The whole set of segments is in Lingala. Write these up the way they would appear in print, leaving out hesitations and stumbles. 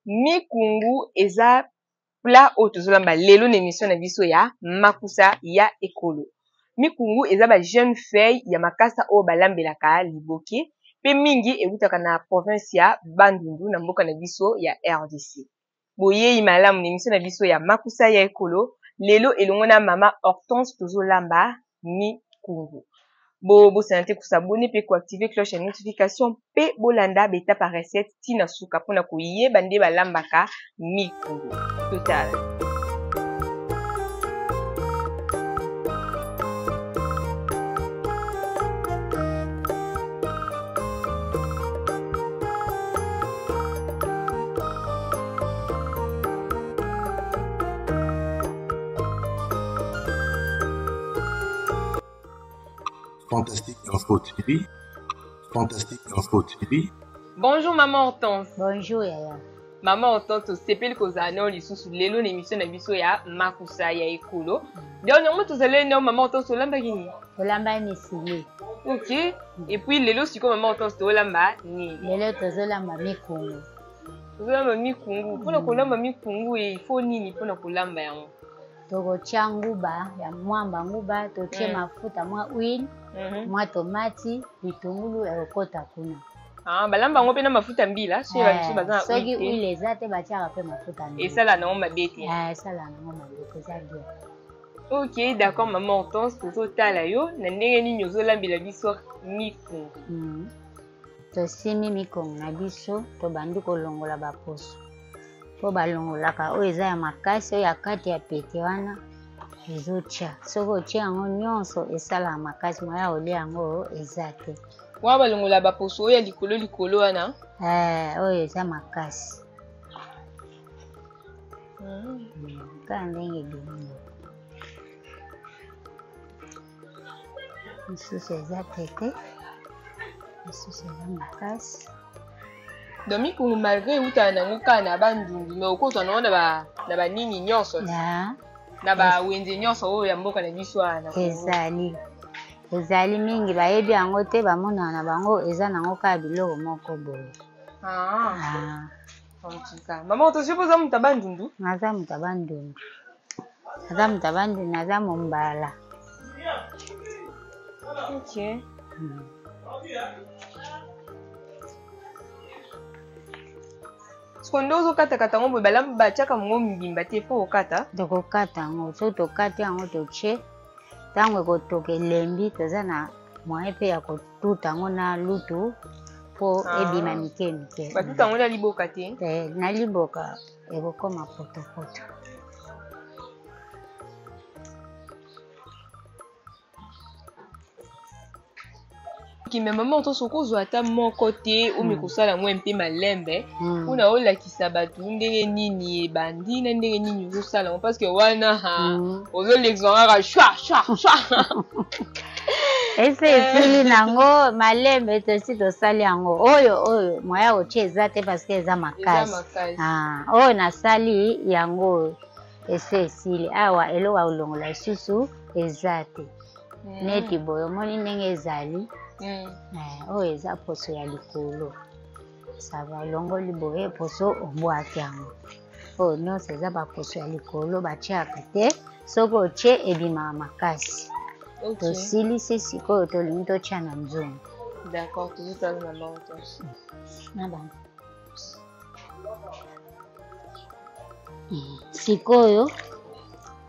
mikungu eza plat oyo tozolamba lelo na émission na biso ya makusa ya ekolo. Mikungu eza ba jeune fille ya makasa oyo balambelaka liboke pe mingi eutaka na province ya Bandundu na mboka na biso ya RDC. Boyei malamu na émission na biso ya makusa ya ekolo lelo elongo na mama Hortense tozolamba mikungu. Bo santé ko s'abonner pe ko activer cloche de notification pe bolanda beta par recette tina suka pona ko yeba nde balambaka mikungu. Total. Fantastique Info TV. Fantastique Info TV. Bonjour maman Hortense. Bonjour Yaya. Maman Hortense sepeli kozana lisusu lelo na émission na biso ya makusa ya ekolo. Dernièrement tozalé na maman Hortense tolamba kini? Tolamba misili. OK. Et puis lelo siko maman Hortense tolamba ni? Lelo tozolamba mikungu. Tozolamba mikungu. Pona kolamba mikungu il faut nini pona kolamba yango? Tokotia nguba ya mwamba nguba totie mafuta mwa huile mwa tomati bitungulu ekota kuna. Ah balamba ngo pe na mafuta mbila so ba biso bazana soki huile eza te batiaka pe mafuta mbila. Esala na ngoma bete. Esala na ngoma bete eza bien. OK, d'accord maman Hortense tozotala yo na ndenge nini ozolambela biso mikungu. Tosimi mikungu na biso tobandi kolongola baposo. Po balongolaka oyo eza ya makasi oyo ya kati ya pete wana ezotia soki otia yango nyonso esalaka makasi moya olia yango eza te wa balongola baposo oyo ya likolo wana oyo eza makasi kaka ndenge ebimi mosusu eza pete mosusu eza makasi. Donc mikungu malgré uta na ngoka na Bandundu mais okozwa na na ba nini nyonso na ba wenze nyonso oyo ya mboka na biso na ezali mingi bayebi yango te bamona na bango eza nango kaka biloko moko boye. Maman Hortense poza muta Bandundu? Naza muta Bandundu. Naza muta Bandundu, naza Mombala. OK. Skondo ozokata ngo boye balamba batiaka mongo mbimba te po okata? Tokokata yango soki tokati yango totie ntango ekotoka elembi toza na moyen mpe ya kotuta yango na lutu po ebima mike mike. Batuta yango na liboka te? Na liboka ekokoma potopoto. Mais maman Hortense okozwa ata moko te omi kosala mwa mpe malembe mpona olakisa bato ndenge nini ebandi na ndenge nini ozosala parce que wana ozolekisa kaka shwa ese esili nango malembe tosi tosali yango oyo moya kotia eza te parce que eza makasi oyo nasali yango ese esili awa eloko ya kolongola lisusu eza te neti boye omoni ndenge ezali oyo eza poso ya likolo sava longoli boye poso obwaki yango oyo nyonso eza baposo ya likolo batiaka te soki otie ebimaka makasi tosilisi sikoyo tolingi totia na nzungu. D'accord, tozotala na Maman Hortense. Sikoyo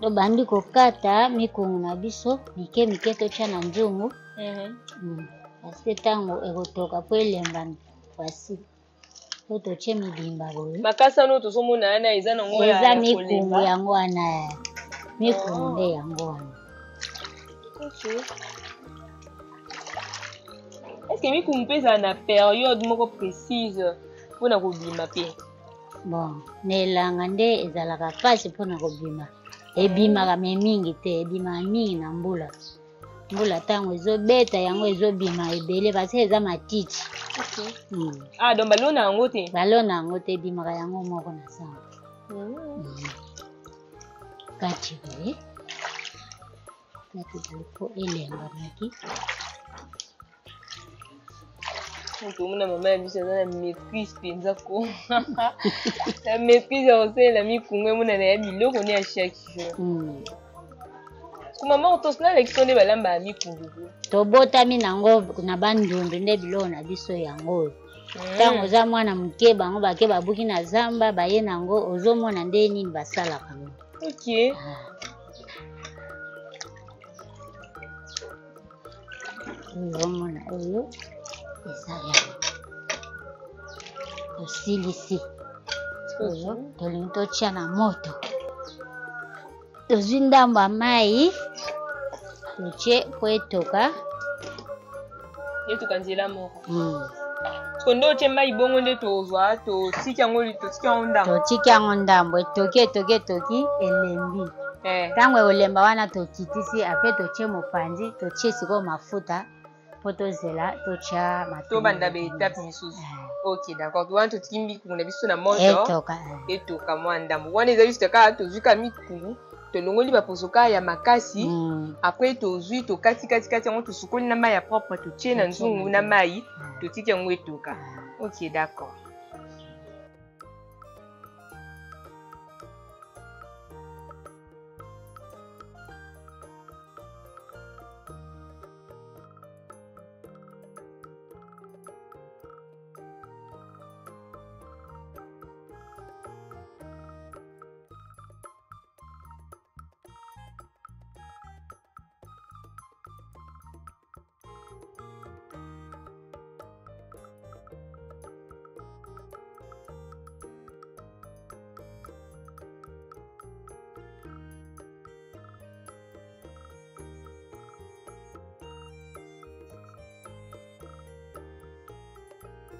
tobandi kokata mikungu na biso mike mike totia na nzungu parce ntango ekotoka po elemba kwasi po totie mibimba boye makasa no tozomona wana eza nango eza mikungu yango wana mikungu nde yango wana. Est-ce que mikungu mpe ezala na période moko précise mpona kobima mpe? Bon na elanga nde ezalaka mpasi mpona kobima ebimaka me mingi te ebimaka mingi na mbula ntango ezobeta yango ezobima ebele parce eza matiti. Donc balona yango te? Balona yango te ebimaka yango moko na sango kati boye kati boye po elembanaki Tout le monde a la maîtrise penza ko. La maîtrise aussi la mi kunwe mona na bilo ko ni à chaque jour. Maman otosna lection de balamba mi kungu. To botami nango na bandundu nde bilo na biso yango. Tango za mwana muke bango bake babuki na zamba baye nango ozomona nde nini basala kango. OK. Ozomona oyo ezaya. Osilisi. Oyo tolingi totia na moto. Tozwi ndambo ya mai totie po etoka. Etoka nzela moko. Kondo tie mai bongo nde tozwa totiki yango ndambo. Totiki yango ndambo etoki elembi. Tango olemba wana tokitisi ape totie mopanzi totie siko mafuta po tozela totia matungulu. To banda be étape misusu. OK, d'accord. Wana totiki mikungu na biso na moto. Etoka mwa ndambo. Wana eza juste kaka tozwi ka mikungu. Tolongoli baposoka ya makasi après tozwi tokati yango tosukoli na mai ya propre totie na nzungu na mai totiki yango etoka. OK, d'accord.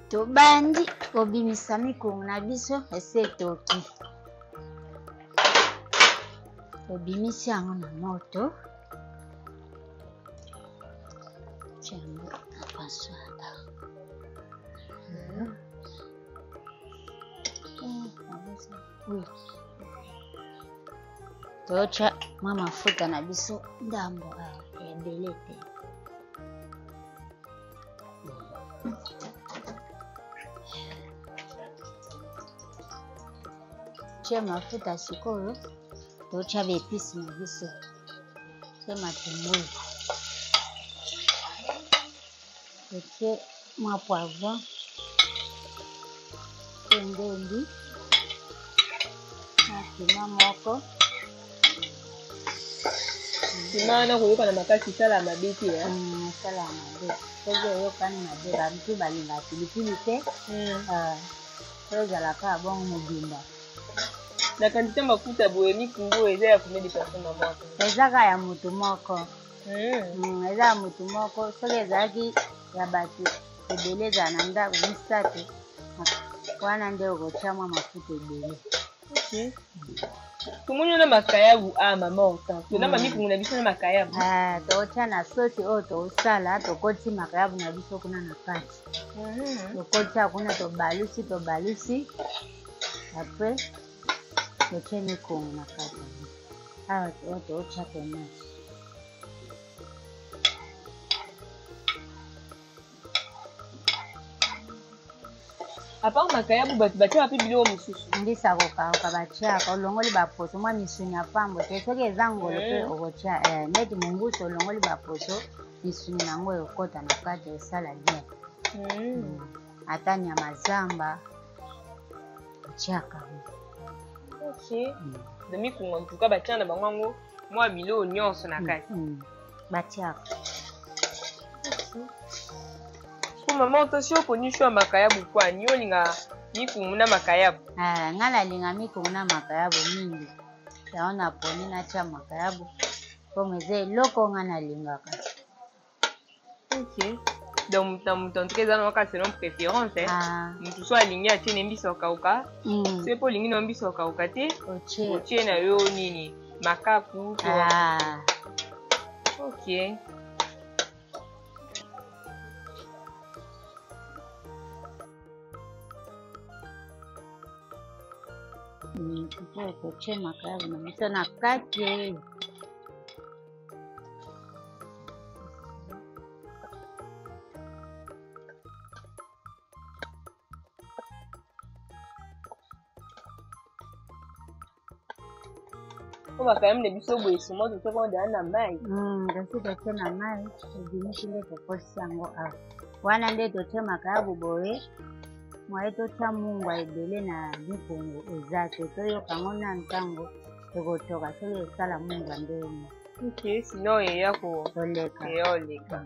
Tobandi kobimisa mikungu na biso ese etoki. Tobimisi yango na moto. Tiango na passoire. Tocha mama mafuta na biso ndambo ebele te. Tia mafuta sikoyo tocha bepisi na biso. Tia matungulu. Tocha mwa poivron. Ndendi. Na pima moko. Pima na koyoka na makasi sala mabe te ya. Sala mabe. Tozo yoka na mabe ba mtu balinga pilipili te. Toza la ka bon mobimba. La quantité mafuta boye mikungu eza ya combien de personnes na moto? Ezaka ya mutu moko. Eza ya mutu moko. Soki ezalaki ya bato ebele eza na ndako misatu. Wana nde okotia mwa mafuta ebele. OK. Tomoni na makayabu mama ota. Tona mikungu na biso na makayabu. Tokotia na sosi oyo tosala tokoti makayabu na biso kuna na kati. Tokotia kuna tobalusi. Après totie mikungu na kati. Awa tocha tomate. À part makayabu batia wapi biloko mosusu? Mbisa kokauka batiaka olongoli baposo mwa misuni ya pambo te soki eza ngolo mpe okotia neti mongusu olongoli baposo misuni nango ekota na kati osala bien. Ata nyama zamba otiaka. OK. De mikungu en tout cas batia na bango yango mwa biloko nyonso na kati. Batiaka. Maman otosi okoni shwa makayabu kwani olinga mikungu na makayabu? Nga nalinga mikungu na makayabu mingi. Yango naponi natia makayabu po eza eloko nga nalingaka. OK. Donc mutu en tout cas eza na kaka selon préférence. Mutu so alingi atie na mbisi okauka. Se po olingi na mbisi okauka te otie na yo nini makaku to. OK. Totie makayabu na biso na kati. On va quand même les bisous boy sur moi tout ça qu'on a mai. Kasi dote na mai ebimi kile tokosi yango awa wana nde dote makayabu boye mwaye totya mungwa ebele na mikongo eza te toyoka yango na ntango tokotoka soki esala mungwa ndeni. Ok, sinon eya toleka eya oleka.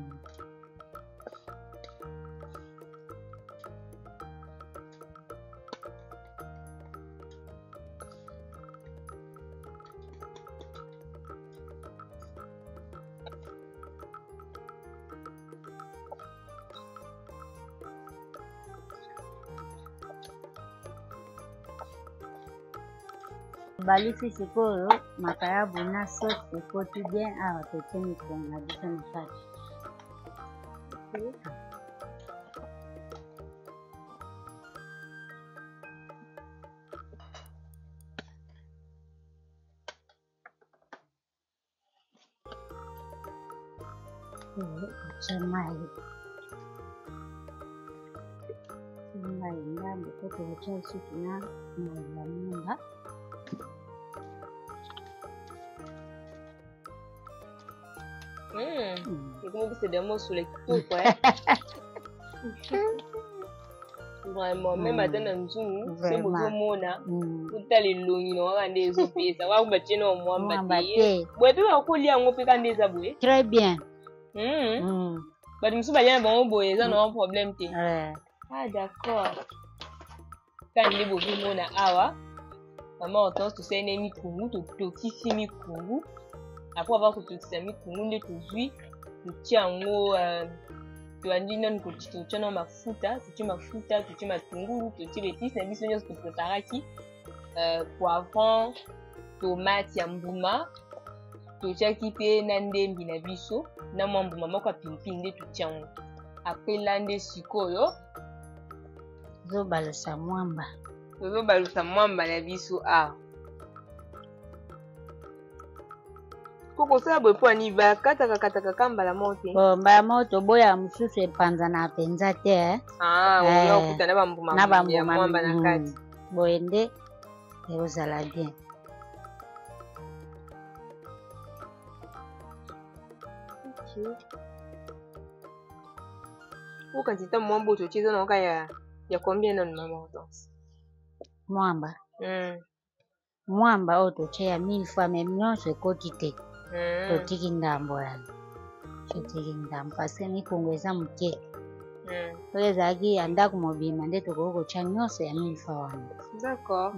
balisi sikoyo makayabu na sauce ekoti bien awa totie mikongo na biso na kati. Otie mai ndambo po tokotia lisusu na munda. C'est des mots sur les coups, Vraiment, même à un jour, c'est mon mona. Tout à les très bien. Problème. Ah, d'accord. Quand il est beau, mona awa. Maman, on pense que c'est un ami kungu, après avoir que tu mis kungu, tu tiens en haut. Tu as dit non, tu tiens dans mafuta, tu tiens matunguru, tu tiens l'épice, tu tiens tu prépares qui poivron, tomate, yambuma, tu tiens qui fait nande mbinabiso, na mwambuma moko pimpinde tu tiens. Après lande sikoyo, zo balusa mwamba na biso a. Koko sala boye po aniva kataka kambala moto. Mbala moto boya mosusu epanza na penza te. Oyo okuta na bambuma ya mwamba na kati. Boye nde ekozala bien. Ukazita mwamba utocheza na waka ya combien na mama Hortense? Mwamba. Mwamba oyo totie ya 1000 fois même nyonso ekoti te. Totiki ndambo yani. Totiki ndambo parce que mikongo eza moke. Oyo ezalaki ya ndako mobima nde tokoki kotia nyonso ya 1000 fois wana. D'accord.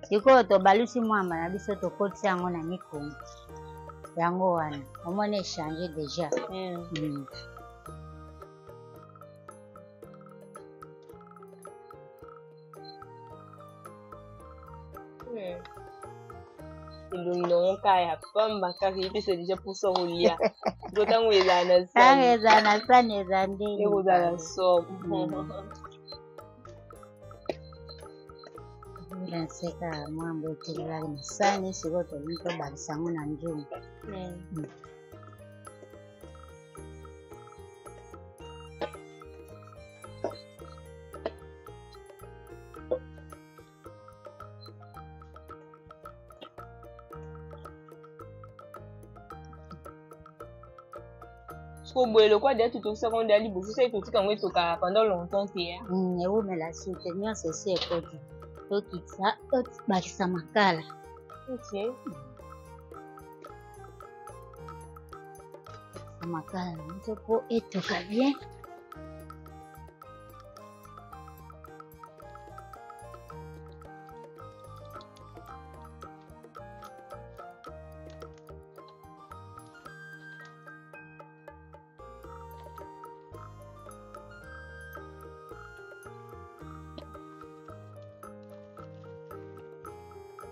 Sikoyo tobalusi mwamba na biso tokotisa yango na mikongo. Yango wana omoni echange déjà. Non kaya pamba kaki c'est déjà pour sortir. D'autant où il a na sani ezande. Et vous allez sortir. Nseka mwamba etililaki na sani sikoyo tolingi tobalisa yango na nzungu. Le quoi d'être tout ça qu'on a dit beaucoup ça il faut que pendant longtemps c'est ewu mela suite nyonso esi ekoti tokitisa tobakisa makala. Ok. Makala nanso po etoka bien.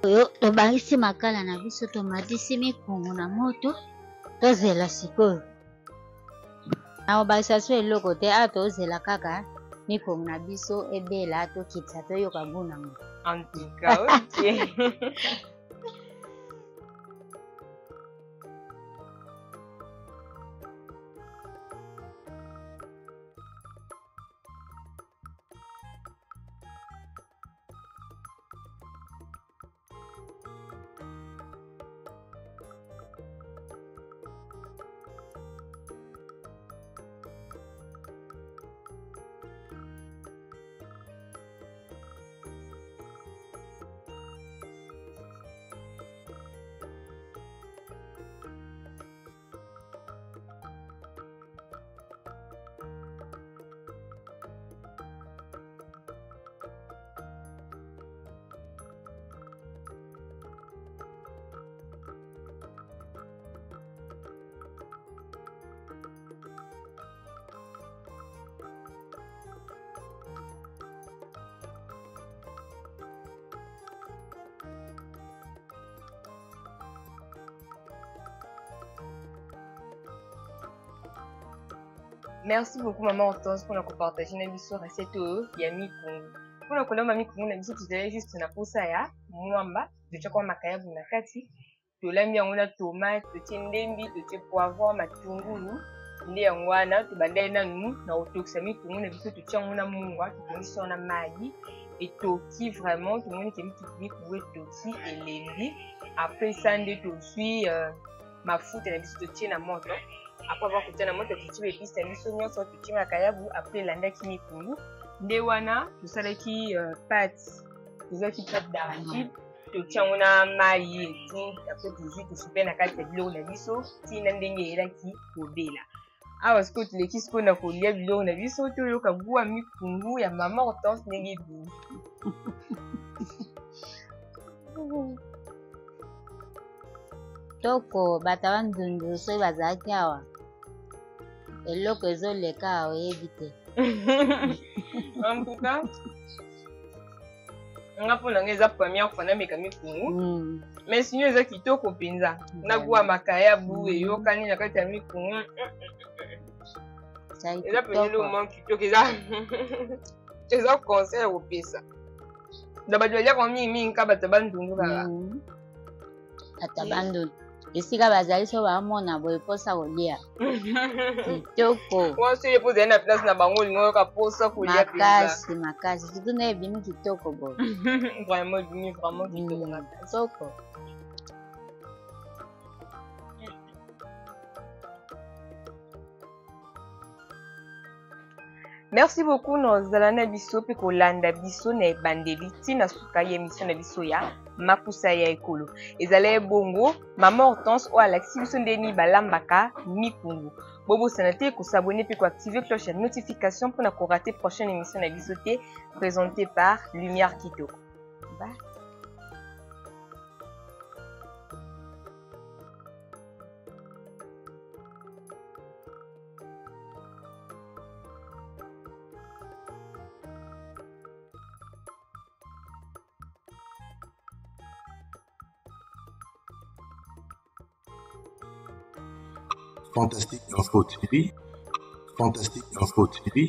Oyo tobangisi makala na biso tomatisi mikongo na moto tozela sikoyo. Na obangisa so eloko te awa tozela kaka mikongo na biso ebela tokitisa toyoka nguna ngo. En tout cas, ok. Merci beaucoup maman Hortense pour nous partager une histoire à cette ya mikungu. Pour nous kolomba mikungu na biso tuzali juste na posa ya mwamba, deja kwa makayabu na kati. Tolambi yango na tomate, totie ndembi, totie poivron, matungulu. Nde yango wana tobandai nanu na otokisa mikungu na biso totie yango na mungwa, totongisi na mayi. Etoki vraiment tout le monde qui mikungu etoki elengi. Après ça nde tozwi mafuta na biso totie na moto. Après avoir coupé la moto, tu veux épices, tu as mis sur tu makayabu après l'anda qui mikungu. Nde wana tu sais qui pâte, tu sais qui pâte d'arachide. Tu tiens on a maï, après tu joues tu soupes na kati bilo na biso, ti na ndenge ela ki obela. Awa siko tu leki siko na kolia bilo na biso to yoka bua mikungu ya maman Hortense ndenge bi. Toko bata bandundu so bazaki awa eloko ezoleka oyebi te. En tout cas nga mpona nga eza première fois nameka mikungu mais sinon eza kitoko mpenza nabwa makayabu eyokani na kati ya mikungu eza mpenza eloko kitoko eza conseil ya kopesa na bato baliaka mingimingi ka bato bandundu kaka ata bandundu esika bazali so baamona boye mposa kolia kitoko waso ye mpoza ye na place na bango olingo yoka mposa kolia makasi makasi surtout na ebimi kitoko boye vraiment ebimi vraiment kitoko makasi kitoko. Merci beaucoup nozala na biso pe kolanda biso na ebandeli ntina suka ya émission na biso ya makusa ya ekolo. Ezala bongo maman Hortense oyo alakisi biso ndeni balambaka mikungu. Bobosana te kosabone pe koactiver cloche de notification mpona korate prochaine émission na biso te présentée par Lumière Kitoko. Bye. Fantastique Info TV. Fantastique Info TV.